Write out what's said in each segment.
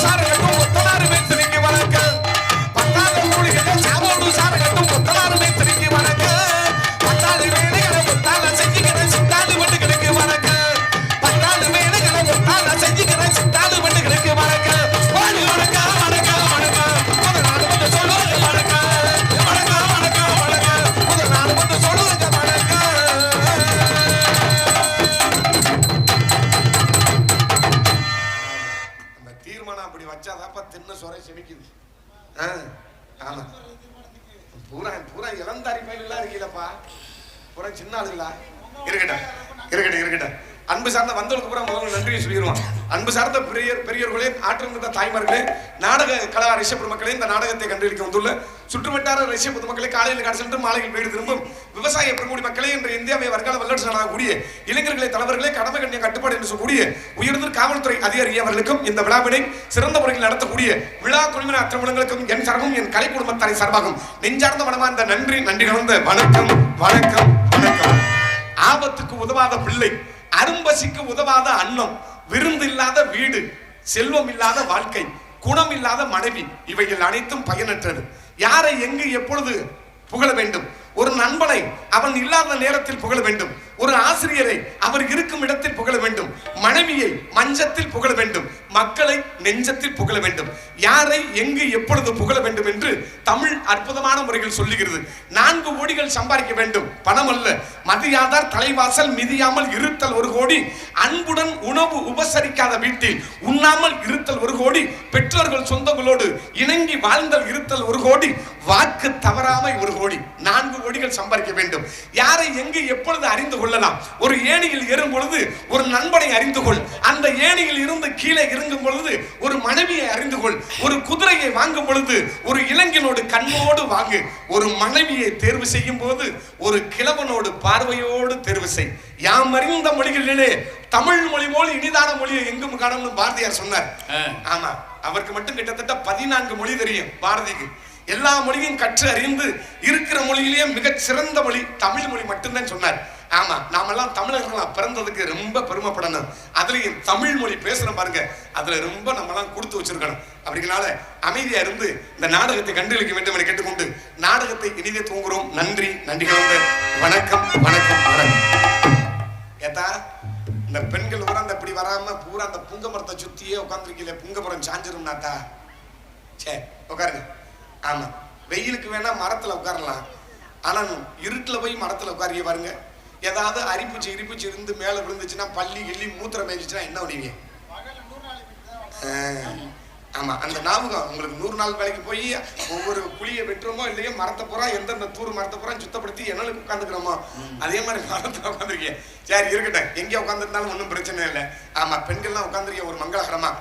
சாரகட்டும் கொத்தனாரு மேஸ்திரிக்கு வணக்கம். பத்தாத கூலிகளை சாவோடு சாரகட்டும் கொத்தனாரு மேஸ்திரிக்கு வணக்கம். பத்தாது வேலைகளை ஒத்தால செஞ்சுக்கிற சித்தாது வண்டுகளுக்கு வணக்கம். பத்தாது வேலைகளை ஒத்தால செஞ்சுக்கிற சித்தாது வண்டுகளுக்கு வணக்கம். வாடி வணக்கம் வணக்கம் வணக்கம். முதல் நாள் வந்து சொல்லுவாங்க வணக்கம் வணக்கம் வணக்கம் வணக்கம். முதல் நாள் வந்து சொல்லுவாங்க வணக்கம். அந்த தீர்மானம் அப்படி வச்சாதாப்பா தின்ன சொரை செமிக்குது. ஆமா பூரா பூரா இளந்தாரி பயிலெல்லாம் இருக்கீங்களப்பா. பூரா சின்ன ஆளுங்களா இருக்கட்டும் இருக்கட்டும் இருக்கட்டும். அன்பு சார்ந்த வந்தவர்களுக்கு பூரா முதல்ல நன்றியை சொல்லிடுவோம். அன்பு சார்ந்த பெரியவர்களே, ஆற்றல் மிக்க தாய்மார்களே, நாடக கலா ரஷ்ய பொதுமக்களே, இந்த நாடகத்தை கண்டுபிடிக்க வந்துள்ள சுற்றுவட்டார ரஷ்ய பொதுமக்களே, காலையில் கடை சென்று மாலையில் வீடு திரும்பும் விவசாய பெருங்குடி மக்களே, என்ற இந்தியாவை வர்க்கால வல்லரசு நாடாகக்கூடிய இளைஞர்களே, தலைவர்களே, கடமை கண்ணிய கட்டுப்பாடு என்று சொல்லக்கூடிய உயர்ந்த காவல்துறை அதிகாரியவர்களுக்கும் இந்த விழாவினை சிறந்த முறையில் நடத்தக்கூடிய விழா குழுவினர் அற்றமுடங்களுக்கும் என் சார்பும் என் கலை குடும்பத்தாரை சார்பாகும் நெஞ்சார்ந்த மனமார்ந்த நன்றி கலந்த வணக்கம் வணக்கம் வணக்கம். ஆபத்துக்கு உதவாத பிள்ளை, அரும்பசிக்கு உதவாத அன்னம், விருந்து இல்லாத வீடு, செல்வம் இல்லாத வாழ்க்கை, குணம் இல்லாத மனைவி, இவைகள் அனைத்தும் பயனற்றது. யாரை எங்கு எப்பொழுது புகழ வேண்டும்? ஒரு நண்பனை அவன் இல்லாத நேரத்தில் புகழ வேண்டும். ஒரு ஆசிரியரை அவர் இருக்கும் இடத்தில் புகழ வேண்டும். மனைவியை மஞ்சத்தில் புகழ வேண்டும். மக்களை நெஞ்சத்தில் புகழ வேண்டும். யாரை எங்கு எப்பொழுது புகழ வேண்டும் என்று தமிழ் அற்புதமான முறையில் சொல்லுகிறது. 4 கோடிகள் சம்பாதிக்க வேண்டும், பணம் அல்ல. மதியாதார் தலைவாசல் மிதியாமல் இருத்தல் 1 கோடி. அன்புடன் உணவு உபசரிக்காத வீட்டில் உண்ணாமல் இருத்தல் 1 கோடி. பெற்றோர்கள் சொந்தங்களோடு இணங்கி வாழ்ந்தல் இருத்தல் 1 கோடி. வாக்கு தவறாமை 1 கோடி. 4 கோடிகள் சம்பாதிக்க வேண்டும். யாரை எங்கு எப்பொழுது அறிந்து கொள்ளலாம்? ஒரு ஏணியில் ஏறும் பொழுது ஒரு நண்பனை அறிந்து கொள். அந்த ஏணியில் இருந்து கீழே இறங்கும் பொழுது ஒரு மனைவியை அறிந்து கொள். ஒரு குதிரையை வாங்கும் பொழுது ஒரு இளைஞனோடு கண்ணோடு வாங்கு. ஒரு மனைவியை தேர்வு செய்யும் போது ஒரு கிழவனோடு பார்வையோடு தேர்வு செய். யாம் அறிந்த மொழிகளிலே தமிழ் மொழி போல் இனிதான மொழியை எங்கும் காணும்னு பாரதியார் சொன்னார். ஆமா, அவருக்கு மட்டும் கிட்டத்தட்ட 14 மொழி தெரியும். பாரதிக்கு எல்லா மொழியும் கற்று அறிந்து இருக்கிற மொழியிலேயே மிகச் சிறந்த மொழி தமிழ் மொழி மட்டும்தான் சொன்னார். ஆமா, நாமெல்லாம் தமிழர்களா பிறந்ததுக்கு ரொம்ப பெருமைப்படணும். அதுலயும் தமிழ் மொழி பேசுறோம் பாருங்க, அதுல ரொம்ப நம்மலாம் கொடுத்து வச்சிருக்கணும். அப்படிங்கனால அமைதியா இருந்து இந்த நாடகத்தை கண்டுகளிக்க வேண்டும் என கேட்டுக்கொண்டு நாடகத்தை இனிதே தூங்குறோம். நன்றி கலந்த வணக்கம் வணக்கம் வணக்கம். ஏத்தா இந்த பெண்கள் பூரா அந்த இப்படி வராம பூரா அந்த புங்க மரத்தை சுத்தியே உட்காந்துருக்கீங்க. புங்க மரம் சாஞ்சிரும்னாத்தா சே உட்காருங்க. ஆமா, வெயிலுக்கு வேணா மரத்துல உட்காரலாம். ஆனா இருட்டுல போய் மரத்துல உட்காரிய பாருங்க. ஏதாவது அரிப்புச்சு இருந்து மேல விழுந்துச்சுன்னா பள்ளி கிள்ளி மூத்திரம் மேய்ச்சிச்சுன்னா என்ன பண்ணுவீங்க? ஆமா, அந்த ஞாபகம் உங்களுக்கு 100 நாள் வேலைக்கு போய் ஒவ்வொரு குழியை வெட்டுறோமோ இல்லையோ மரத்தை பூரா எந்தெந்த தூர் மரத்தை பூரா சுத்தப்படுத்தி என்னளுக்கு உட்காந்துக்கிறோமோ அதே மாதிரி மரத்துல உட்காந்துருக்கீங்க. சரி இருக்கட்டும், எங்கே உட்காந்துருந்தாலும் ஒன்றும் பிரச்சனை இல்லை. ஆமா, பெண்கள்லாம் உட்காந்துருக்கீங்க ஒரு மங்களகரமா.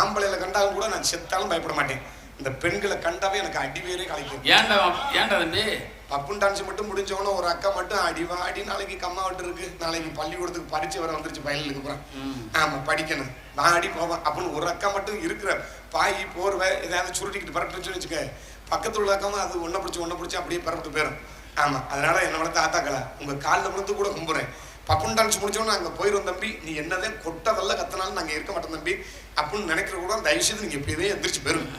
ஆம்பளையில கண்டாலும் கூட நான் செத்தாலும் பயப்பட மாட்டேன். இந்த பெண்களை கண்டாவே எனக்கு அடிவேரே கலைக்கும். ஏன்டா தம்பி? பப்புன் டான்ஸ் மட்டும் முடிஞ்சவன ஒரு அக்கா மட்டும் அடி நாளைக்கு கம்மா விட்டு இருக்கு, நாளைக்கு பள்ளிக்கூடத்துக்கு பரிச்சு வர வந்துருச்சு பையனுக்கு போறேன். ஆமா, படிக்கணும், நான் அடி போவேன் அப்படின்னு ஒரு அக்கா மட்டும் இருக்கிற பாய் போர்வை ஏதாவது சுருட்டிக்கிட்டு பரப்பிடுச்சுன்னு வச்சுக்க, பக்கத்துல உள்ள அக்காவும் அது ஒன்ன பிடிச்சி அப்படியே பரப்பிட்டு போயிடும். ஆமா, அதனால என்ன வளர்த்த ஆத்தாக்கல உங்க காலில் விழுந்து கூட கும்புறேன். பப்புன் டான்ஸ் முடிச்சோன்னா அங்கே போயிடும் தம்பி, நீ என்னதான் கொட்டதல்ல கத்தினாலும் நாங்கள் இருக்க மாட்டோம் தம்பி அப்படின்னு நினைக்கிற கூட தயவுசெய்து நீங்க எப்படியே எந்திரிச்சு போயிடும்.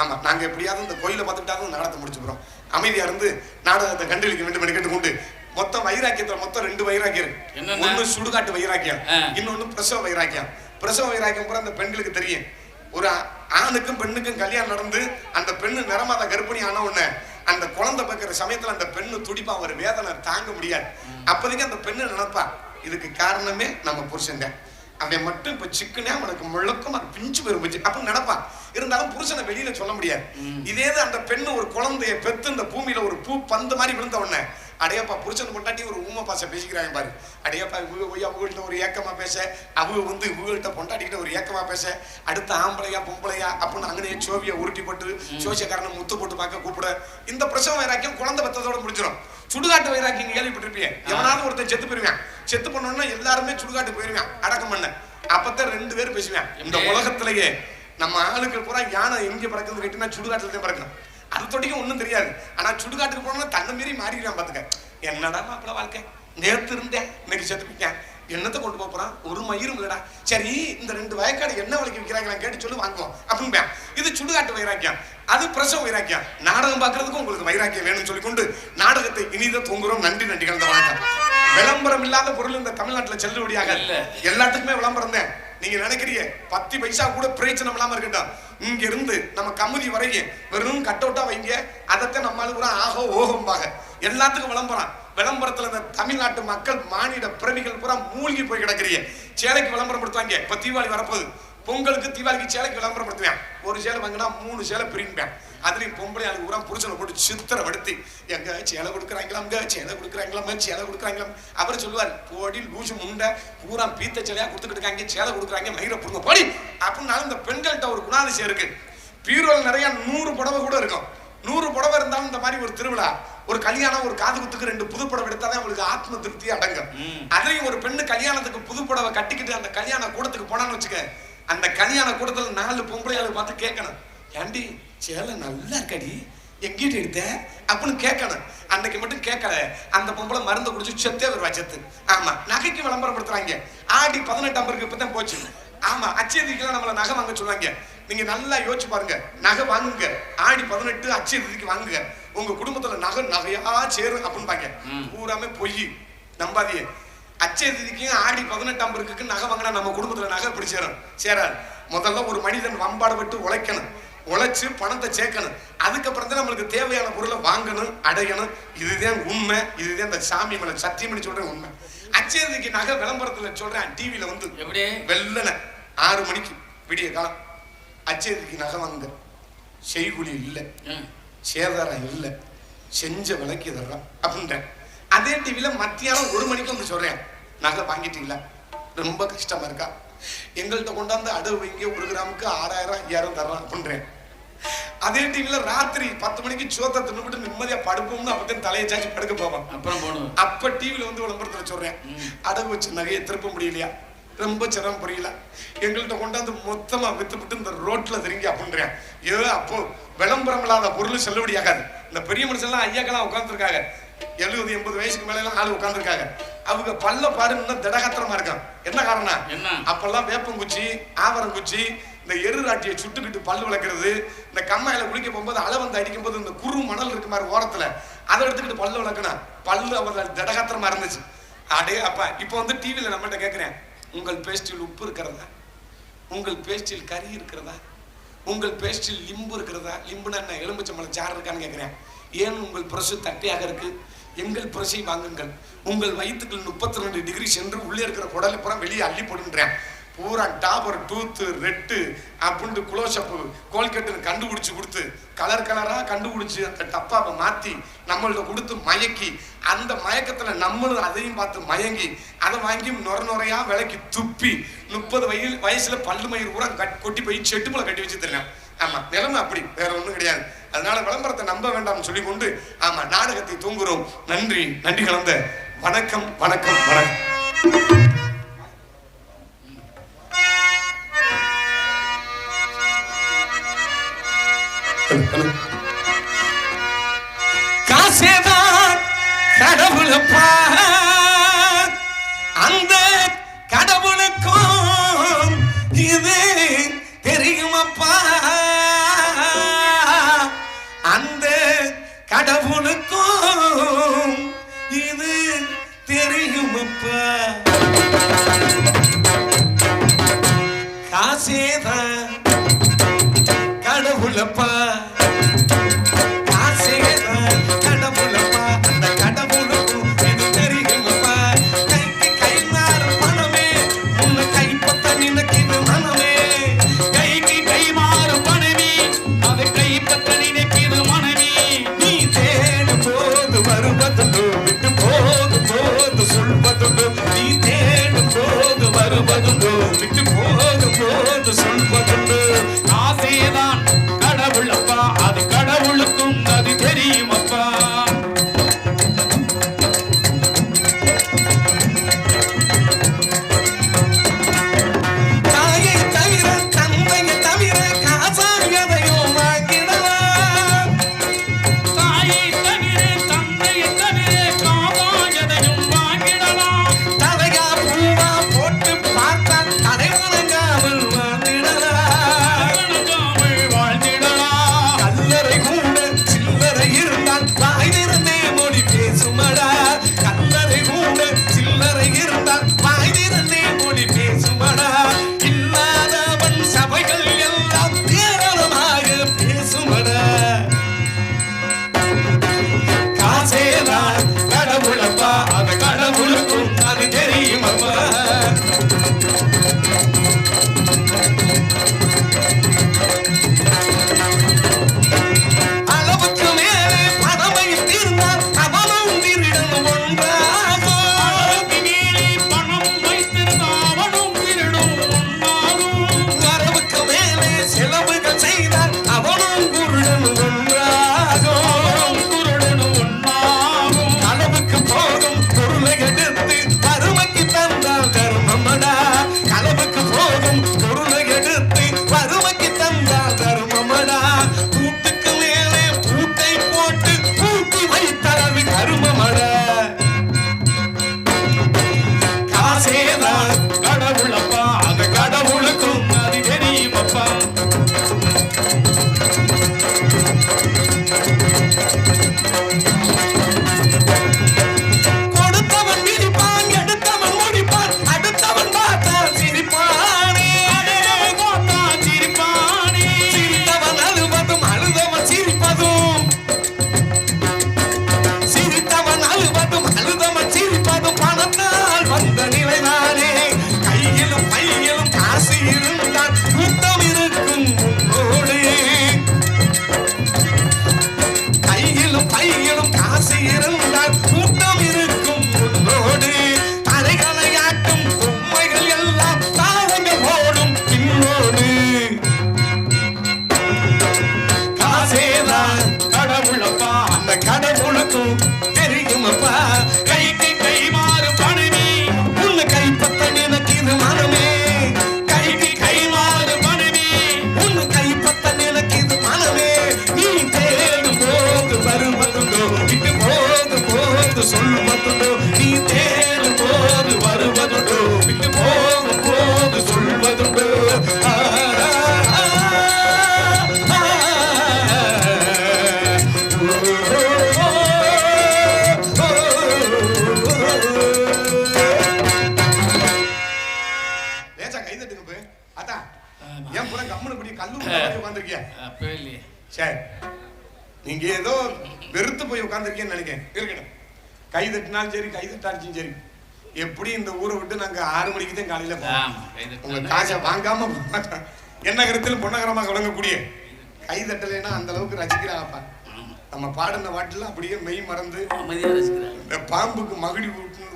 ஆமா, நாங்க எப்படியாவது இந்த கோயிலை பார்த்துக்கிட்டாலும் நாடகத்தை முடிச்சு போறோம். அமைதியா இருந்து நாடகத்தை கண்டுபிடிக்க வேண்டும் என்று கேட்டுக்கொண்டு மொத்தம் வைராக்கியத்துல மொத்தம் 2 வைராக்கியம் இருக்கு. ஒண்ணு சுடுகாட்டு வைராக்கியம், இன்னொன்னு பிரசவ வைராக்கியம். பிரசவ வைராக்கியம் பூரா அந்த பெண்களுக்கு தெரியும். ஒரு ஆணுக்கும் பெண்ணுக்கும் கல்யாணம் நடந்து அந்த பெண்ணு நிறமாத கர்ப்பிணி ஆன உடனே அந்த குழந்தை பார்க்கிற சமயத்துல அந்த பெண்ணு துடிப்பா, ஒரு வேதனை தாங்க முடியாது. அப்போதைக்கு அந்த பெண்ணு நினைப்பா, இதுக்கு காரணமே நம்ம புருஷன். அவன் மட்டும் இப்ப சிக்கனே அவனுக்கு முழக்கம் அது பிஞ்சு பெருமிச்சு அப்படின்னு நினைப்பான். இருந்தாலும் புருஷனை வெளியில சொல்ல முடியாது. இதே அந்த பெண்ணு ஒரு குழந்தைய பெத்து இந்த பூமியில ஒரு பூ பந்து மாதிரி விழுந்த உடனே அடையப்பா புருஷன் பொண்டாட்டி ஒரு ஊமை பாச பேசிக்கிறாங்க பாரு. அடையப்பா இவங்க போய் அவங்கள்ட்ட ஒரு ஏக்கமா பேச, அவங்க வந்து இவங்கள்ட்ட பொண்டாட்டிக்கிட்ட ஒரு ஏக்கமா பேச, அடுத்த ஆம்பளையா பொம்பளையா அப்படின்னு அங்கனையே சோவியை உருட்டி போட்டு சோசியக்காரனை முத்து போட்டு பார்க்க கூப்பிட. இந்த பிரசவ வைராக்கியம் குழந்தை பெத்ததோட முடிச்சிடும். சுடுகாட்டு வைராக்கியம் கேள்விப்பட்டிருப்பீங்க. எவனாலும் ஒருத்தன் செத்து போயிருவான். செத்து பண்ணோம்னா எல்லாருமே சுடுகாட்டு போயிருவான் அடக்கம் பண்ண. அப்பத்தான் 2 பேர் பேசுவேன். இந்த உலகத்திலேயே நம்ம ஆளுக்கு பூரா யானை எங்க பறக்குன்னு கேட்டீங்கன்னா சுடுகாட்டுல தான் பறக்கணும். அது தொட்டிக்கும் ஒன்றும் தெரியாது. ஆனா சுடுகாட்டுக்கு போனோம்னா தன்னை மீறி மாறிடுவான். பாத்துக்க, என்னடா மாப்பிள்ள வாழ்க்கை, நேற்று இருந்தேன் இன்னைக்கு செத்துப்பிட்டேன், என்னத்தை கொண்டு போறான்? ஒரு மயிரும் இல்லடா. சரி, இந்த 2 வயக்காடு என்ன விலைக்கு விற்கிறாங்க கேட்டு சொல்லி வாங்குவோம் அப்படின்னு. இது சுடுகாட்டு வைராக்கியம், அது பிரசவ வைராக்கியம். நாடகம் பார்க்கறதுக்கும் உங்களுக்கு வைராக்கியம் வேணும்னு சொல்லி கொண்டு நாடகத்தை இனித தூங்குறோம். நன்றி நன்றி கலந்த வணக்கம். விளம்பரம் இல்லாத பொருள் இந்த தமிழ்நாட்டில் செல்லுபடியாக எல்லாத்துக்குமே விளம்பரம் தான். நீங்க நினைக்கிறீங்க 10 பைசா கூட பிரயோஜனம் இல்லாம இருக்கட்டும். இங்க இருந்து நம்ம கமுதி வரைக்கும் வெறும் கட் அவுட்டா வைங்க, அதைத்தான் நம்மளால கூட ஆகோ ஓகம்பாக எல்லாத்துக்கும் விளம்பரம். விளம்பரத்துல இந்த தமிழ்நாட்டு மக்கள் மானிட பிறவிகள் பூரா மூழ்கி போய் கிடக்குறீங்க. சேலைக்கு விளம்பரம் படுத்துவாங்க. இப்ப தீபாவளி வரப்போகுது, பொங்கலுக்கு தீபாவளிக்கு சேலைக்கு விளம்பரம் படுத்துவேன். ஒரு சேலை வாங்கினா 3 சேலை பிரிப்பேன். அதுலயும் பொம்பளை ஆளுக்கு பூரா புருஷனை போட்டு சித்திரப்படுத்தி எங்க சேலை கொடுக்குறாங்களாம், சேலை கொடுக்குறாங்களாம், சேலை கொடுக்குறாங்களாம். அவர் சொல்லுவார், போடி லூசு முண்டை பூரா பீத்த சேலையா கொடுத்துக்கிட்டு இருக்காங்க, சேலை கொடுக்குறாங்க, மயிரை புடுங்க போடி அப்படின்னாலும் இந்த பெண்கள்கிட்ட ஒரு குணாதிசயம் இருக்கு. பீரோல் நிறைய 100 புடவை கூட இருக்கும். 100 புடவை இருந்தாலும் இந்த மாதிரி ஒரு திருவிழா, ஒரு கல்யாணம், ஒரு காது குத்துக்கு 2 புது புடவை எடுத்தாதான் அவங்களுக்கு ஆத்ம திருப்தி அடங்கும். அதையும் ஒரு பெண்ணு கல்யாணத்துக்கு புது புடவை கட்டிக்கிட்டு அந்த கல்யாண கூடத்துக்கு போனான்னு வச்சுக்க, அந்த கல்யாண கூடத்துல 4 பொம்பளையாளு பார்த்து கேட்கணும், ஏண்டி சேலை நல்லா இருக்கடி, எங்கிட்ட எடுத்த அப்படின்னு கேட்கணும். அன்னைக்கு மட்டும் கேட்கல, அந்த பொம்பளை மருந்து குடிச்சு செத்தே வருவா செத்து. ஆமா, நகைக்கு விளம்பரம் படுத்துறாங்க. ஆடி 18 நம்பருக்கு இப்பதான் போச்சு. ஆமா, அச்சயதிக்கெல்லாம் நம்மள நகை வாங்க சொல்லுவாங்க. நீங்க நல்லா யோசிச்சு பாருங்க, நகை வாங்குங்க, ஆடி 18 அச்சயதிக்கு வாங்குங்க, உங்க குடும்பத்துல நகையா சேரும் அப்படின்னு பாங்க. பூராமே பொய், நம்பாதியே. அச்சயதிக்கும் ஆடி 18 நம்பருக்கு நகை வாங்கினா நம்ம குடும்பத்துல நகை எப்படி சேரும்? சேராது. முதல்ல ஒரு மனிதன் வம்பாடு விட்டு உழைக்கணும், உழைச்சு பணத்தை சேர்க்கணும், அதுக்கப்புறம் தான் நம்மளுக்கு தேவையான பொருளை வாங்கணும், அடையணும். இதுதான் உண்மை, இதுதான் இந்த சாமி மேல சத்தியம் பண்ணி சொல்றேன் உண்மை. அச்சயதிக்கு நகை விளம்பரத்துல சொல்றேன், டிவில வந்து வெள்ளன 6 மணிக்கு விடிய காலம் அச்சயதிக்கு நகை வாங்க, செய்குலி இல்லை, சேதாரம் இல்லை, செஞ்ச விலைக்கு தர்றான் அப்படின்றேன். அதே டிவில மத்தியானம் 1 மணிக்கு வந்து சொல்றேன், நகை வாங்கிட்டீங்களா, ரொம்ப கஷ்டமா இருக்கா, எங்கள்கிட்ட கொண்டாந்து அடவு வைங்க, 1 கிராமுக்கு 6000 5000 தர்றான் அப்படின்றேன். அதே டிவில ராத்திரி 10 மணிக்கு சோத்தை தின்னுபிட்டு நிம்மதியா படுப்போம்னு அப்பதான் தலையை சாச்சு படுக்க போவோம். அப்புறம் போகணும். அப்ப டிவில வந்து விளம்பரத்துல சொல்றேன், அடகு வச்சு நகையை திருப்ப முடியலையா, ரொம்ப சிரமம் புரியல, எங்கள்கிட்ட கொண்டாந்து மொத்தமா வித்துவிட்டு இந்த ரோட்ல தெரிங்க அப்படின்றேன். ஏதோ அப்போ விளம்பரம் இல்லாத பொருள் செல்லுபடி ஆகாது. இந்த பெரிய மனுஷன்லாம் ஐயாக்கெல்லாம் உட்காந்துருக்காங்க, 70 80 வயசுக்கு மேல எல்லாம் ஆளு உட்காந்துருக்காங்க. அவங்க பல்ல பாரு இன்னும் திடகாத்திரமா இருக்கான். என்ன காரணம்? அப்பெல்லாம் வேப்பங்குச்சி, ஆவரங்குச்சி, இந்த எருராட்டியை சுட்டுக்கிட்டு பல்லு விளக்குறது, இந்த கம்மாயில குளிக்க போகும்போது அலை வந்து அடிக்கும் போது இந்த குறு மணல் இருக்கு மாதிரி ஓரத்துல அதை எடுத்துக்கிட்டு பல்லு விளக்குனா பல்லு அவங்க திடகாத்திரமா இருந்துச்சு. அடே அப்பா, இப்ப வந்து டிவில நம்மகிட்ட கேட்கிறேன், உங்கள் பேஸ்டில் உப்பு இருக்கிறதா, உங்கள் பேஸ்டில் கறி இருக்கிறதா, உங்கள் பேஸ்டில் லிம்பு இருக்கிறதா, லிம்புனா என்ன, எலும்புச்சம்பளம் சாறு இருக்கான்னு கேட்கிறேன். ஏன் உங்கள் பிரசு தட்டையாக இருக்கு, எங்கள் பிரசை வாங்குங்கள், உங்கள் வயிற்றுக்குள் 32 டிகிரி சென்று உள்ளே இருக்கிற குடலை புறம் வெளியே அள்ளி போடுன்றேன். பூரா டாபர், டூத்து, ரெட்டு அப்படின்ட்டு குளோஷப்பு, கோல்கட்டுன்னு கண்டுபிடிச்சு கொடுத்து கலர் கலரா கண்டுபிடிச்சு அந்த டப்பாவை மாத்தி நம்மள்ட்ட கொடுத்து மயக்கி, அந்த மயக்கத்துல நம்மளும் அதையும் பார்த்து மயங்கி அதை வாங்கி நுரையா விலைக்கு துப்பி 30 வயசுல பல்லு மயிர் பூரா கொட்டி போய் செட்டுமலை கட்டி வச்சு தரேன். ஆமா, நிலைமை அப்படி, வேற ஒண்ணும் கிடையாது. அதனால விளம்பரத்தை நம்ப வேண்டாம்னு சொல்லி கொண்டு ஆமா நாடகத்தை தூங்குறோம். நன்றி நன்றி கலந்த வணக்கம் வணக்கம் வணக்கம். காசேதான் கடவுளப்பா, அந்த கடவுளுக்கும் இது தெரியுமப்பா, அந்த கடவுளுக்கும் இது தெரியுமப்பா, காசேதான் கடவுளப்பா, காசேதான் கடவுளப்பா, அந்த கடவுளுக்கும் இது தெரியுமப்பா, கைக்கு கை மாறும் பணமே உன்னை கைப்பற்ற நினைக்கிது மனமே, கைக்கு கை மாறும் பணமே அதை கைப்பற்ற நினைக்கிது மனமே, நீ தேடும் போது வருவதுண்டோ, விட்டு போதும் போது சொல்வதுண்டோ, நீ தேடும் போது வருவதுண்டோ, விட்டு போதும் போது சொல்வதுண்டோ, காசேதான் கடவுள் உட்காந்துருக்கியா? அப்பவே இல்லையே. சரி, நீங்க ஏதோ வெறுத்து போய் உட்காந்துருக்கேன்னு நினைக்கிறேன். இருக்கட்டும், கை தட்டினாலும் சரி, கை தட்டாலும் சரி, எப்படி இந்த ஊரை விட்டு நாங்க 6 மணிக்கு தான் காலையில போவோம். உங்க காசை வாங்காம என்ன கருத்திலும் பொன்னகரமாக விளங்கக்கூடிய கை தட்டலைன்னா அந்த அளவுக்கு ரசிக்கிறாங்கப்பா. நம்ம பாடின பாட்டுல அப்படியே மெய் மறந்து இந்த பாம்புக்கு மகுடி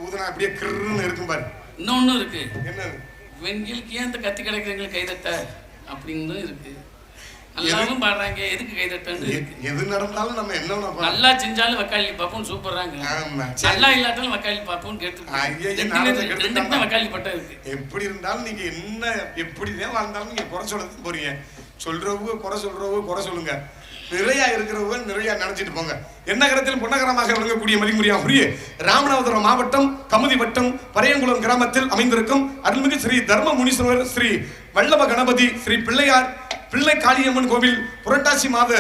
ஊதுனா அப்படியே கிருன்னு இருக்கும் பாரு. இன்னொன்னு இருக்கு. என்னது? வெண்கிலுக்கு ஏன் இந்த கத்தி கிடைக்கிறவங்களுக்கு கைதட்ட அப்படின்னு இருக்கு. எல்லாரும் பாடுறாங்க, எதுக்கு கைதட்டன்னு இருக்கு. எது நடந்தாலும் நம்ம என்ன நல்லா செஞ்சாலும் வக்காளி பாப்போம் சூப்பர்றாங்க, நல்லா இல்லாட்டாலும் வக்காளி பாப்போம் கேட்டு வக்காளி பட்டம் இருக்கு. எப்படி இருந்தாலும் நீங்க என்ன எப்படிதான் வாழ்ந்தாலும் நீங்க குறை சொல்லதான் போறீங்க. சொல்றவங்க குறை சொல்றவங்க குறை சொல்லுங்க, நிறைய இருக்கிறவங்க நிறைய நினைச்சிட்டு போங்க. என்ன கரத்தில் பொன்னகரமாக விளங்கக்கூடிய மதிமுறையாகுரிய ராமநாதபுரம் மாவட்டம் கமுதி வட்டம் பரையங்குளம் கிராமத்தில் அமைந்திருக்கும் அருள்மிகு ஸ்ரீ தர்ம முனீஸ்வரர் ஸ்ரீ வல்லப கணபதி ஸ்ரீ பிள்ளை காளியம்மன் கோவில் புரட்டாசி மாத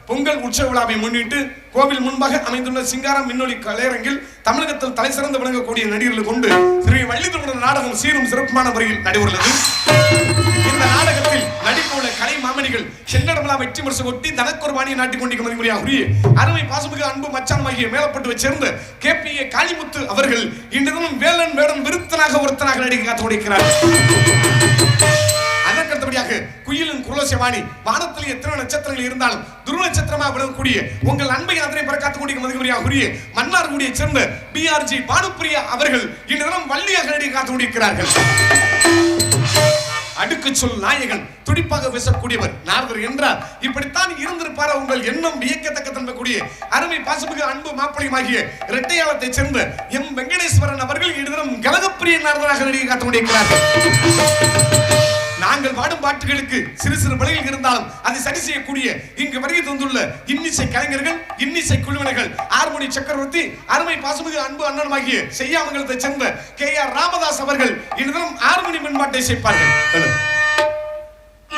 பொங்கல் உற்சவ விழாவை முன்னிட்டு கோவில் முன்பாக அமைந்துள்ள சிங்காரம் மின்னொலி கலையரங்கில் தமிழகத்தில் தலை சிறந்து விளங்கக்கூடிய நடிகர்கள் கொண்டு ஸ்ரீ வள்ளிதமிழர் நாடகம் சீரும் சிறப்பான முறையில் நடைபெறுகிறது. இந்த நாடகத்தில் நடிப்புள்ள கலை மாமணிகள் சென்னடமலா வெற்றி முரசு கொட்டி தனக்கொருபாணியை நாட்டிக் கொண்டிருக்கும் மதிமுறையாகுரிய அருமை பாசமிகு அன்பு மச்சானமாகிய மேலப்பட்டு சேர்ந்த KPA காளிமுத்து அவர்கள் இன்று தினம் வேலன் வேடன் விருத்தனாக ஒருத்தனாக நடிக்க காத்துக் கொண்டிருக்கிறார். அதற்கடுத்தபடியாக குயிலும் குலோசவாணி வானத்தில் எத்தனை நட்சத்திரங்கள் இருந்தாலும் துருவ நட்சத்திரமாக விளங்கக்கூடிய உங்கள் அன்பை அதனை பறக்காத்துக் கொண்டிருக்கும் மதிமுறையாகுரிய மன்னார்குடியை சேர்ந்த BRG பானுப்பிரியா அவர்கள் இன்று தினம் வள்ளியாக நடிக்க காத்துக் கொண்டிருக்கிறார்கள். அடுக்கு சொல் நாயகன், துடிப்பாக பேசக்கூடியவர் நாரதர் என்றார். இப்படித்தான் இருந்திருப்பார் உங்கள் எண்ணம் வியக்கத்தக்க தன்மைக்கூடிய அருமை பாசமிகு அன்பு மாப்பிளையுமாகிய இரட்டையாளத்தை சேர்ந்த M வெங்கடேஸ்வரன் அவர்கள் இடம் கலகப்பிரிய நாரதராக நடிகை காத்துக் கொண்டிருக்கிறார்கள். நாங்கள் பாடும் பாட்டுகளுக்கு சிறு சிறு பிழைகள் இருந்தாலும் அதை சரி செய்யக்கூடிய இங்கு வருகை தந்துள்ள இன்னிசை கலைஞர்கள், இன்னிசை குழுவினர்கள், ஆர்மோனி சக்கரவர்த்தி, அருமை பாசமிகு அன்பு அண்ணனுமாகிய செய்யாமங்கலத்தை சேர்ந்த KR ராமதாஸ் அவர்கள் இன்றும் ஆர்மோனி மின்பாட்டை செய்ப்பார்கள்.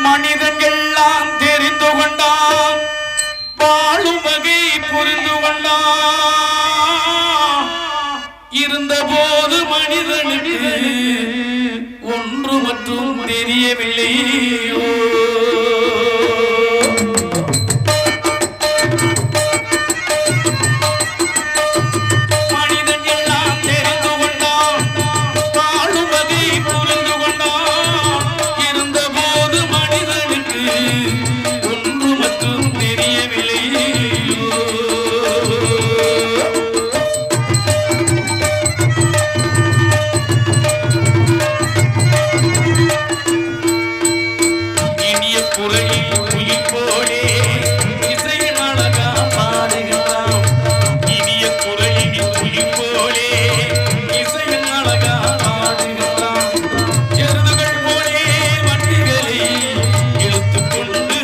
மனிதன் எல்லாம் தெரிந்து கொண்டான், வாழும் வகை புரிந்து கொண்டான், இருந்த போது மனிதனுக்கு ஒன்று மற்றும் தெரியவில்லை. மனிதன் எல்லாம் தெரிந்து கொண்டான், வாழும் வகை புரிந்து கொண்டான், இருந்த போது மனிதனுக்கு ஒன்று மற்றும் தெரியவில்லை. இழுத்துக்கொண்டு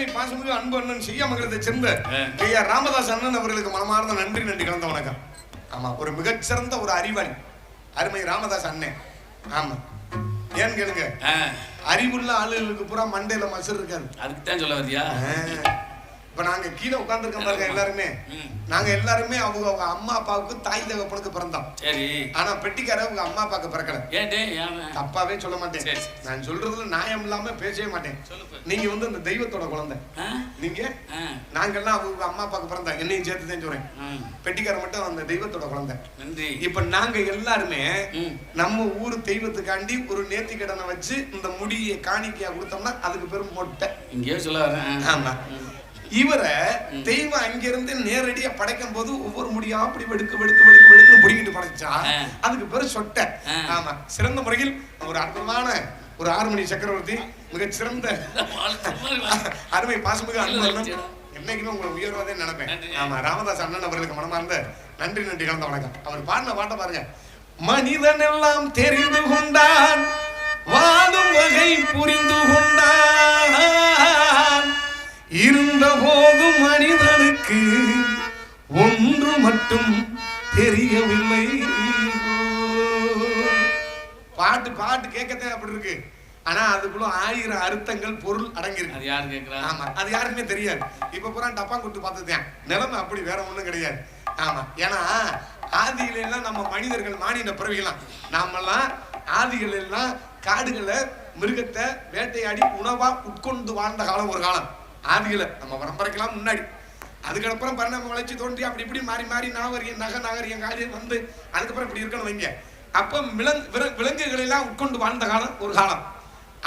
அருமை பாசமிகு அன்பு அண்ணன் செய்யாமங்கலத்தை சேர்ந்த ஐயா ராமதாஸ் அண்ணன் அவர்களுக்கு மனமார்ந்த நன்றி கலந்த வணக்கம். ஆமா, ஒரு மிகச்சிறந்த ஒரு அறிவாளி அருமை ராமதாஸ் அண்ணன். ஆமா, ஏன்னு கேளுங்க, அறிவுள்ள ஆளுகளுக்கு பூரா மண்டையில மசர் இருக்காது. அதுக்கு தான் சொல்ல வரியா? இப்ப நாங்க கீழே உட்கார்ந்துருக்க பாருங்க, எல்லாருமே அவங்க அம்மா அப்பாவுக்கு தாய் தகப்பனுக்கு பிறந்தோம். சரி, ஆனா பெட்டிக்கார அவங்க அம்மா அப்பாவுக்கு பிறக்கல. தப்பாவே சொல்ல மாட்டேன், நான் சொல்றதுல நியாயம் இல்லாம பேசவே மாட்டேன். நீங்க இந்த தெய்வத்தோட குழந்தை, நீங்க நாங்கெல்லாம் அவங்க அம்மா அப்பாவுக்கு பிறந்தா என்னையும் சேர்த்து தான் சொல்றேன். பெட்டிக்கார மட்டும் அந்த தெய்வத்தோட குழந்தை. இப்ப நாங்க எல்லாருமே நம்ம ஊர் தெய்வத்துக்காண்டி ஒரு நேர்த்தி கடனை வச்சு இந்த முடியை காணிக்கையா கொடுத்தோம்னா அதுக்கு பேரும் மொட்டை. இங்கே சொல்ல வரேன். ஆமா, இவரை தெய்வம் அங்கிருந்து நேரடியா படைக்கும் போது ஒவ்வொரு முடியா அப்படி வெடுக்கு பிடிக்கிட்டு படைச்சா அதுக்கு பேரு சொட்டை. ஆமா, சிறந்த முறையில் ஒரு அற்புதமான ஒரு 6 மணி சக்கரவர்த்தி, மிகச் சிறந்த அருமை பாசமிகு அன்பு, என்னைக்குமே உங்களை உயர்வதே நினைப்பேன். ஆமா, ராமதாஸ் அண்ணன் அவர்களுக்கு மனமார்ந்த நன்றி கலந்த வணக்கம். அவர் பாடின பாட்டை பாருங்க. மனிதன் எல்லாம் தெரிந்து கொண்டான், வாழும் வகை புரிந்து கொண்டான், இருந்த போதும் மனிதனுக்கு ஒன்று மட்டும் தெரியவில்லை. பாட்டு கேட்கத்தான் அப்படி இருக்கு, ஆனா அதுக்குள்ள 1000 அர்த்தங்கள் பொருள் அடங்கியிருக்கு. அது யாரு கேக்குறா? ஆமா, அது யாருக்குமே தெரியாது. இப்ப பூரா டப்பா கொடுத்து பார்த்துட்டேன், நிலைமை அப்படி வேற ஒண்ணும் கிடையாது. ஆமா, ஏன்னா ஆதியில எல்லாம் நம்ம மனிதர்கள் மானிட பிறவிகளாம், நாமெல்லாம் ஆதிகள் எல்லாம் காடுகளை மிருகத்தை வேட்டையாடி உணவா உட்கொண்டு வாழ்ந்த காலம் ஒரு காலம். ஆதிகளை நம்ம பரம்பரைக்கெல்லாம் முன்னாடி. அதுக்கப்புறம் பரிணாம வளர்ச்சி தோன்றி அப்படி இப்படி மாறி நாகரிகம் காரியம் வந்து அதுக்கப்புறம் இப்படி இருக்கணும் வைங்க. அப்ப விலங்குகளை எல்லாம் உட்கொண்டு வாழ்ந்த காலம் ஒரு காலம்.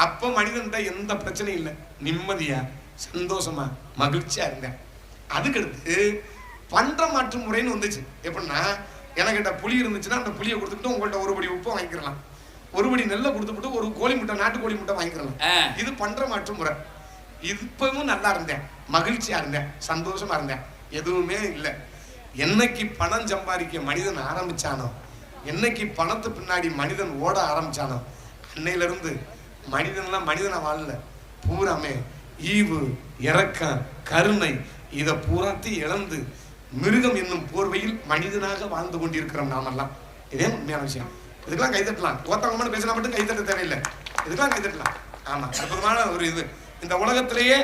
அப்ப மனிதன்கிட்ட எந்த பிரச்சனையும் இல்லை, நிம்மதியா சந்தோஷமா மகிழ்ச்சியா இருந்தேன். அதுக்கடுத்து பண்ட மாற்று முறைன்னு வந்துச்சு. எப்படின்னா, எனக்கிட்ட புளி இருந்துச்சுன்னா அந்த புளியை கொடுத்துக்கிட்டு உங்கள்கிட்ட ஒரு படி உப்பை வாங்கிக்கலாம், ஒரு படி நெல்லை கொடுத்துட்டு ஒரு கோழி முட்டை, நாட்டுக்கோழி முட்டை வாங்கிக்கலாம். இது பண்ற மாற்று முறை. இப்பவும் நல்லா இருந்தேன், மகிழ்ச்சியா இருந்தேன், சந்தோஷமா இருந்தேன், எதுவுமே இல்லை. என்னைக்கு பணம் சம்பாதிக்க மனிதன் ஆரம்பிச்சானோ, என்னைக்கு பணத்து பின்னாடி மனிதன் ஓட ஆரம்பிச்சானோ, அன்னையில இருந்து மனிதன்லாம் மனிதனை வாழல, பூராமே ஈவு, இரக்கம், கருணை இதை பூராத்தையும் இழந்து மிருகம் என்னும் போர்வையில் மனிதனாக வாழ்ந்து கொண்டிருக்கிறோம் நாமெல்லாம். இதே உண்மையான விஷயம். இதுக்கெல்லாம் கைத்தட்டலாம். ஒருத்தவங்க பேசினா மட்டும் கைத்தட்ட தேவையில்லை, இதுக்கெல்லாம் கைத்தட்டலாம். ஆமா, அற்புதமான ஒரு இது. இந்த உலகத்திலேயே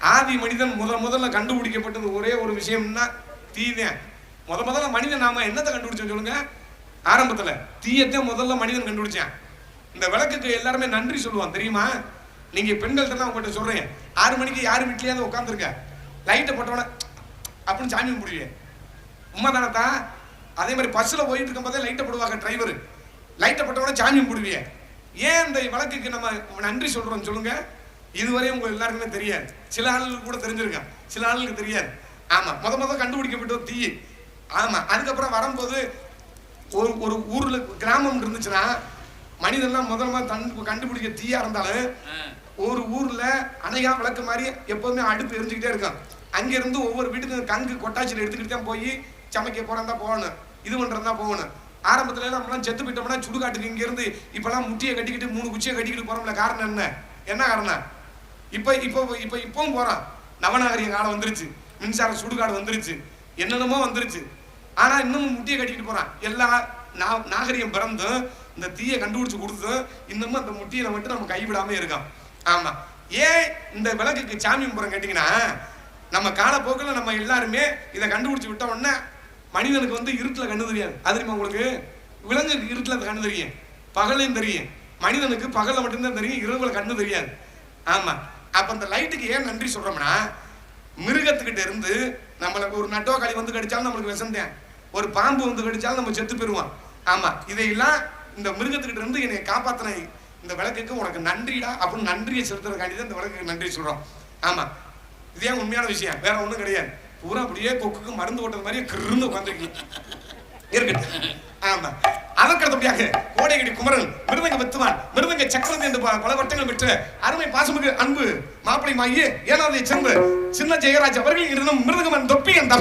ஆதி மனிதன் முதல்ல கண்டுபிடிக்கப்பட்டது ஒரே ஒரு விஷயம்னா தீதான். முதல்ல மனிதன் நாம என்னத்தை கண்டுபிடிச்சோம் சொல்லுங்க? ஆரம்பத்துல தீயத்தை முதல்ல மனிதன் கண்டுபிடிச்சான். இந்த விளக்குக்கு எல்லாருமே நன்றி சொல்லுவான் தெரியுமா? நீங்க பெண்கள்கிட்ட தான் உங்கள்கிட்ட சொல்றேன், 6 மணிக்கு யார் வீட்லயாவது உட்காந்துருக்க, லைட்டை போட்டோட அப்படின்னு சாமி கும்பிடுவேன். உண்மைதானத்தா? அதே மாதிரி பஸ்ல போயிட்டு இருக்கும் போதே லைட்டை போடுவாங்க டிரைவர், லைட்டை போட்டோட சாமி கும்பிடுவீங்க. ஏன் இந்த விளக்குக்கு நம்ம நன்றி சொல்றோம் சொல்லுங்க? இதுவரை உங்க எல்லாருக்குமே தெரியாது. சில ஆளுகளுக்கு கூட தெரிஞ்சிருக்கான், சில ஆளுகளுக்கு தெரியாது. ஆமா, முதல் கண்டுபிடிக்கப்பட்ட தீ. ஆமா, அதுக்கப்புறம் வரும்போது ஒரு ஊர்ல கிராமம் இருந்துச்சுன்னா மனிதன்லாம் முதல்ல கண்டுபிடிக்க தீயா இருந்தாலும் ஒரு ஊர்ல அணையா விளக்கு மாதிரி எப்போதுமே அடுப்பு எரிஞ்சுக்கிட்டே இருக்கும். அங்கிருந்து ஒவ்வொரு வீட்டுக்கு கங்கு கொட்டாச்சியில் எடுத்துக்கிட்டு தான் போய் சமைக்க போறதா போகணும், இது பண்றதா போகணும். ஆரம்பத்துல நம்மளாம் செத்து போயிட்டோம்னா சுடுகாட்டுக்கு இங்க இருந்து இப்பெல்லாம் முட்டியை கட்டிக்கிட்டு 3 குச்சியை கட்டிக்கிட்டு போறோம்ல. காரணம் என்ன காரணம்? இப்பவும் போறான். நவநாகரிக காலம் வந்துருச்சு, மின்சார சுடுகாடு வந்துருச்சு, என்னென்னமோ வந்துருச்சு. ஆனா இன்னமும் முட்டியை கட்டிக்கிட்டு போறான். எல்லா நாகரிகம் பிறந்தும் இந்த தீயை கண்டுபிடிச்சு கொடுத்தும் இன்னமும் அந்த முட்டியை மட்டும் நம்ம கைவிடாம இருக்கான். ஆமா, ஏன் இந்த விளக்குக்கு சாமி கும்பிட்றோம் கேட்டீங்கன்னா, நம்ம காலப்போக்கில் நம்ம எல்லாருமே இதை கண்டுபிடிச்சு விட்ட உடனே மனிதனுக்கு இருட்டுல கண்ணு தெரியாது. அது தெரியுமா உங்களுக்கு? விலங்குக்கு இருட்டுல கண்ணு தெரியும், பகலையும் தெரியும். மனிதனுக்கு பகல மட்டும்தான் தெரியும், இரவுல கண்ணு தெரியாது. ஆமா, அப்ப அந்த லைட்டுக்கு ஏன் நன்றி சொல்றோம்னா, மிருகத்துக்கிட்ட இருந்து நம்மளுக்கு ஒரு நட்டோக்காளி கடிச்சாலும் நம்மளுக்கு விஷம்தான், ஒரு பாம்பு கடிச்சாலும் நம்ம செத்து போயிருவோம். ஆமா, இதையெல்லாம் இந்த மிருகத்துக்கிட்ட இருந்து என்னை காப்பாத்தின இந்த விளக்குக்கு உனக்கு நன்றிடா அப்படின்னு நன்றியை செலுத்துறதுக்காண்டி தான் இந்த விளக்குக்கு நன்றி சொல்றோம். ஆமா, இதே உண்மையான விஷயம், வேற ஒண்ணும் கிடையாது. பூரா அப்படியே கொக்குக்கு மருந்து ஓட்டது மாதிரியே கிருந்து உட்காந்துருக்கு இருக்கட்டும். ஆமா, அதற்கடுத்தபடியாக கோடையடி குமரன், மிருதங்க வித்துவான், மிருதங்க சக்கரவர்த்தி என்று பல வட்டங்கள் பெற்ற அருமை பாசமிகு அன்பு மாப்பிளை மாயி 7வது சேர்ந்து சின்ன ஜெயராஜ் அவர்கள் இருந்தும் மிருதங்கமன் தொப்பி அந்த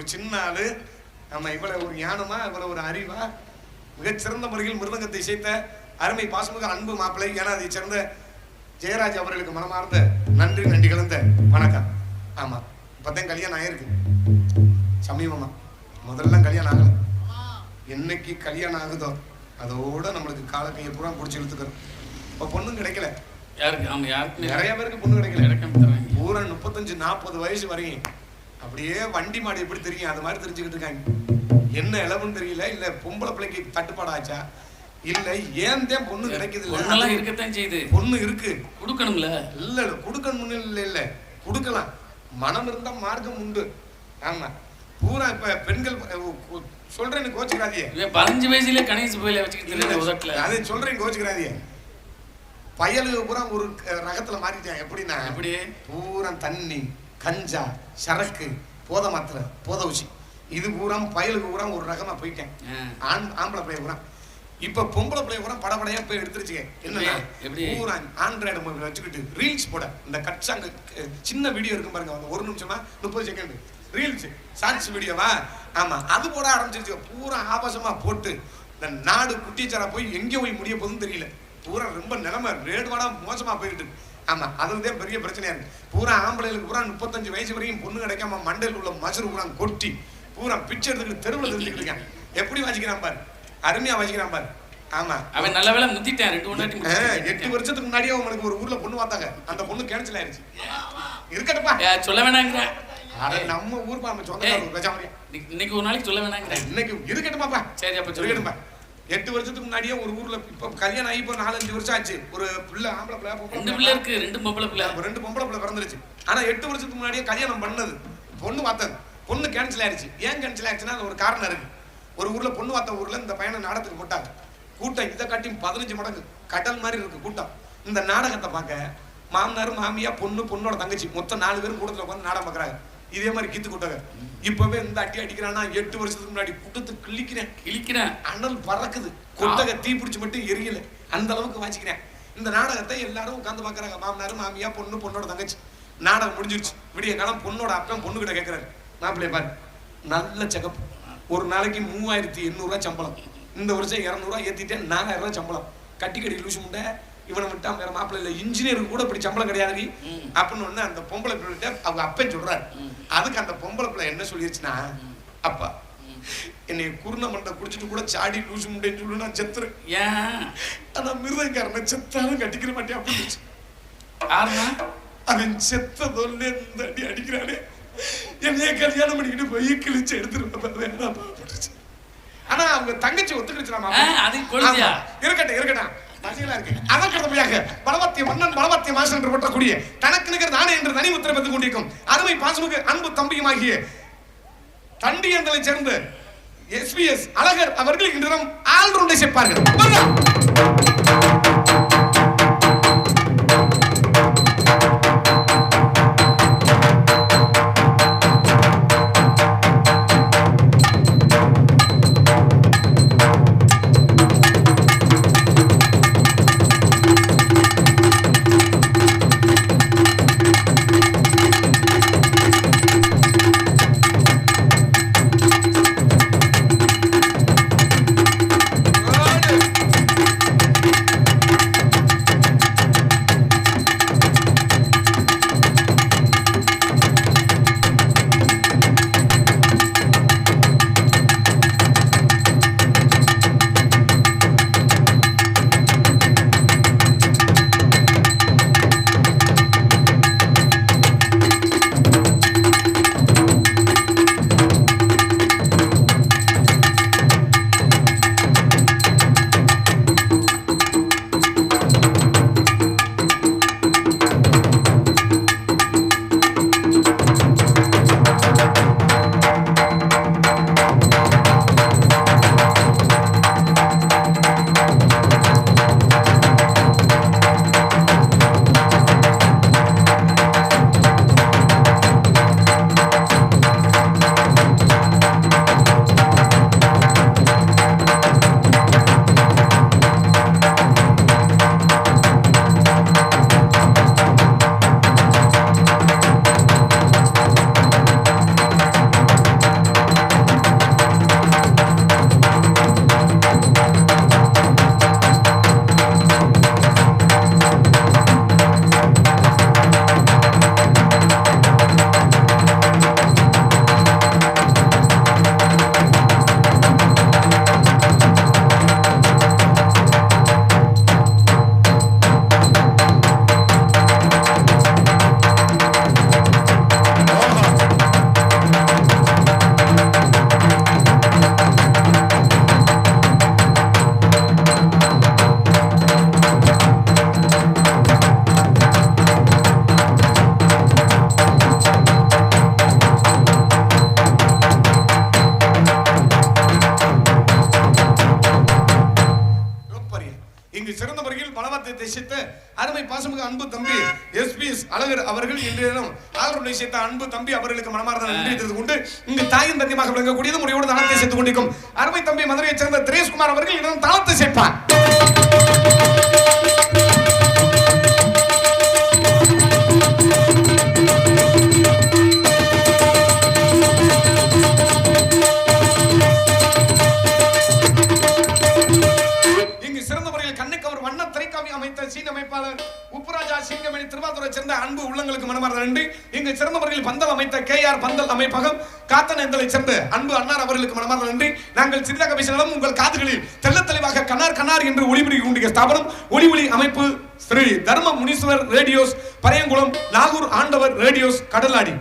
ஒரு சின்ன ஆளு நம்ம இவ்வளவு ஒரு ஞானமா இவ்வளவு ஒரு அறிவா மிகச்சிறந்த முறையில் மிருதங்கத்தை இசைத்த அருமை பாசமிகு அன்பு மாப்பிள்ளை ஏன்னா அதை சேர்ந்த ஜெயராஜ் அவர்களுக்கு மனமார்ந்த நன்றி கலந்த வணக்கம். ஆமா இப்பதான் கல்யாணம் ஆயிருக்கு சமீபமா, முதல்ல கல்யாணம் ஆகல. என்னைக்கு கல்யாணம் ஆகுதோ அதோட நம்மளுக்கு கால கையை பூரா பிடிச்சி இழுத்துக்கிறோம். இப்ப பொண்ணும் கிடைக்கல நிறைய பேருக்கு பொண்ணு கிடைக்கல. பூரா 35-40 வயசு வரையும் அப்படியே வண்டி மாடி எப்படி தெரியும் அது மாதிரி தெரிஞ்சுக்கிட்டு இருக்காங்க. என்ன இளவுன்னு தெரியல, இல்ல பொம்பளை பிள்ளைக்கு தட்டுப்பாடாச்சா, இல்ல ஏன் தான் பொண்ணு கிடைக்குது இல்ல இருக்கத்தான் செய்யுது. பொண்ணு இருக்கு கொடுக்கணும்ல, இல்ல கொடுக்கணும்னு இல்ல கொடுக்கலாம், மனம் இருந்தா மார்க்கம் உண்டு. ஆமா பூரா இப்ப பெண்கள் சொல்றேன்னு கோச்சுக்கிறாதியே, 15 வயசுல கணேச போயில வச்சுக்கிட்டு அதை சொல்றேன் கோச்சுக்கிறாதியே. பயலுக்கு பூரா ஒரு ரகத்துல மாறிட்டாங்க. எப்படின்னா பூரா தண்ணி கஞ்சா சரக்கு போத மாத்திரை போத ஊசி இது பூரா பயலுக்கு பூரா ஒரு ரகமா போயிட்டேன். ஆம்பளை பிள்ளை பூரா இப்ப பொம்பளை பிள்ளை பூரா படப்படையா போய் எடுத்துருச்சுங்க. என்னன்னா பூரா ஆண்ட்ராய்டு மொபைல் வச்சுக்கிட்டு ரீல்ஸ் போட, இந்த கட்சாங்க சின்ன வீடியோ இருக்கும் பாருங்க, 1 நிமிஷமா 30 செகண்ட் ரீல்ஸ் ஷார்ட்ஸ் வீடியோவா, ஆமா அது போட ஆரம்பிச்சிருச்சு. பூரா ஆபாசமா போட்டு இந்த நாடு குட்டிச்சாரா போய் எங்கே போய் முடிய போகுதுன்னு தெரியல. பூரா ரொம்ப நிலைமை ரேடுவாடா மோசமா போயிட்டு. ஆமா அதுதான் பெரிய பிரச்சனையா இருக்கு. பூரா ஆம்பளைகளுக்கு பூரா 35 வயசு வரையும் பொண்ணு கிடைக்காம மண்டையில் உள்ள மசரு பூரா கொட்டி பூரா பிச்சை எடுத்துக்கிட்டு தெருவில் தெரிஞ்சுக்கிட்டு இருக்கான். எப்படி வாசிக்கிறான் பாரு, அருமையா வாசிக்கிறான் பாரு. ஆமா அவன் நல்ல வேலை முத்திட்டான். 8 வருஷத்துக்கு முன்னாடியே அவனுக்கு ஒரு ஊர்ல பொண்ணு பார்த்தாங்க, அந்த பொண்ணு கேன்சல் ஆயிருச்சு. இருக்கட்டப்பா சொல்ல வேணாங்கிற நம்ம ஊர் பாம சொந்த இன்னைக்கு ஒரு நாளைக்கு சொல்ல வேணாங்கிற இன்னைக்கு இருக்கட்டுமாப்பா. சரி அப்ப சொல்லட்டுப்பா. 8 வருஷத்துக்கு முன்னாடியே ஒரு ஊர்ல இப்ப கல்யாணம் ஆகி இப்போ 4-5 வருஷம் ஆச்சு. ஒரு பிள்ளை ஆம்பளை பிள்ளை 2 பிள்ளை இருக்கு, 2 பொம்பளை பிள்ளை 2 பொம்பளை பிள்ளை பிறந்துருச்சு. ஆனா 8 வருஷத்துக்கு முன்னாடியே கல்யாணம் பண்ணது, பொண்ணு பார்த்தது, பொண்ணு கேன்சல் ஆயிருச்சு. ஏன் கேன்சல் ஆயிடுச்சுன்னா ஒரு காரணம் இருக்கு. ஒரு ஊர்ல பொண்ணு பார்த்த ஊர்ல இந்த பையனை நாடகத்துக்கு போட்டாங்க. கூட்டம் இதை காட்டி 15 மடங்கு கடல் மாதிரி இருக்கு கூட்டம். இந்த நாடகத்தை பார்க்க மாமனார் மாமியா பொண்ணோட தங்கச்சி மொத்தம் 4 பேரும் கூட்டத்தில் உட்காந்து நாடகம் பார்க்குறாங்க. இதே மாதிரி கீத்து கூட்டாங்க. இப்பவே இந்த அடி அடிக்கிறானா 8 வருஷத்துக்கு முன்னாடி கூட்டத்து கிழிக்கிறேன் அனல் பறக்குது, கொட்டகை தீ பிடிச்சி மட்டும் எரியல, அந்த அளவுக்கு வாசிக்கிறேன். இந்த நாடகத்தை எல்லாரும் உட்காந்து பாக்குறாங்க. மாமனார் மாமியா பொண்ணோட தங்கச்சி. நாடகம் முடிஞ்சிருச்சு. விடிய காலம் பொண்ணோட அப்பன் பொண்ணு கிட்ட கேட்கிறாரு, மாப்பிள்ளைய பாரு நல்ல செக்கப், ஒரு நாளைக்கு 3800 ரூபாய் சம்பளம், இந்த வருஷம் 200 ரூபாய் ஏத்திட்டேன், 4000 ரூபாய் சம்பளம், கட்டி லூசு முண்டை இவனை விட்டா வேற மாப்பிள்ளை இல்ல, இன்ஜினியருக்கு கூட இப்படி சம்பளம் கிடையாது அப்படின்னு ஒண்ணு அந்த பொம்பளை பிள்ளை அவங்க அப்பன் சொல்றாரு. அதுக்கு அந்த பொம்பளை பிள்ளை என்ன சொல்லிருச்சுன்னா, அப்பா என்னை குருண மண்டை குடிச்சிட்டு கூட சாடி லூசு முண்டைன்னு சொல்லு, நான் செத்துறேன். ஏன் ஆனா மிருதக்காரனை செத்தாலும் கட்டிக்கிற மாட்டேன் அப்படின்னு. அவன் செத்ததொல்ல இந்த அடி அடிக்கிறானே, என்னைய கல்யாணம் பண்ணிக்கிட்டு போய் கிழிச்சு எடுத்துருப்பா. ஆனா அவங்க தங்கச்சி ஒத்துக்கிடுச்சு. இருக்கட்டும் பலவத்திய மன்னன் பலவத்திய மாசன் என்று போற்றக்கூடிய தனக்கு நிகர் நானே என்று தனி முத்திரை பெற்றுக் கொண்டிருக்கும் அருமை பாசமிகு அன்பு தம்பியுமாகிய தண்டியந்தலை சேர்ந்த SBS அழகர் அவர்கள் இன்று தினம் ஆல்ரவுண்டை சேர்ப்பார்கள். இங்கு சிறந்த முறையில் பலவத்தை தேசித்த அருமை பாசமிகு அன்பு தம்பி எஸ்பிஎஸ் அழகர் அவர்கள் இன்றைய தினம் ஆளுநரை சேர்த்த அன்பு தம்பி அவர்களுக்கு மனமார்ந்த நன்றி தெரிவித்துக் கொண்டு இங்கு தாயின் தந்தியமாக விளங்கக்கூடியது முறையோடு தாளத்தை சேர்த்துக் கொண்டிருக்கும் அருமை தம்பி மதுரையைச் சேர்ந்த திரேஷ்குமார் அவர்கள் இன்னும் தாளத்தை சேர்ப்பார். உப்புராஜா சிங்கமணி திருவாரூரை சேர்ந்த அன்பு உள்ளங்களுக்கு மனமார்ந்த நன்றி. இங்கு சிறந்த முறையில் பந்தல் அமைத்த KR பந்தல் அமைப்பகம் காத்தனேந்தலை சேர்ந்த அன்பு அன்னார் அவர்களுக்கு மனமார்ந்த நன்றி. நாங்கள் சிறிதாக பேசினாலும் உங்கள் காதுகளில் தெல்ல தெளிவாக கனார் கனார் என்று ஒளிபரப்பிய ஸ்தாபனம் ஒளி அமைப்பு ஸ்ரீ தர்ம முனீஸ்வர் ரேடியோஸ் பரையங்குளம் நாகூர் ஆண்டவர் ரேடியோஸ் கடலாடி.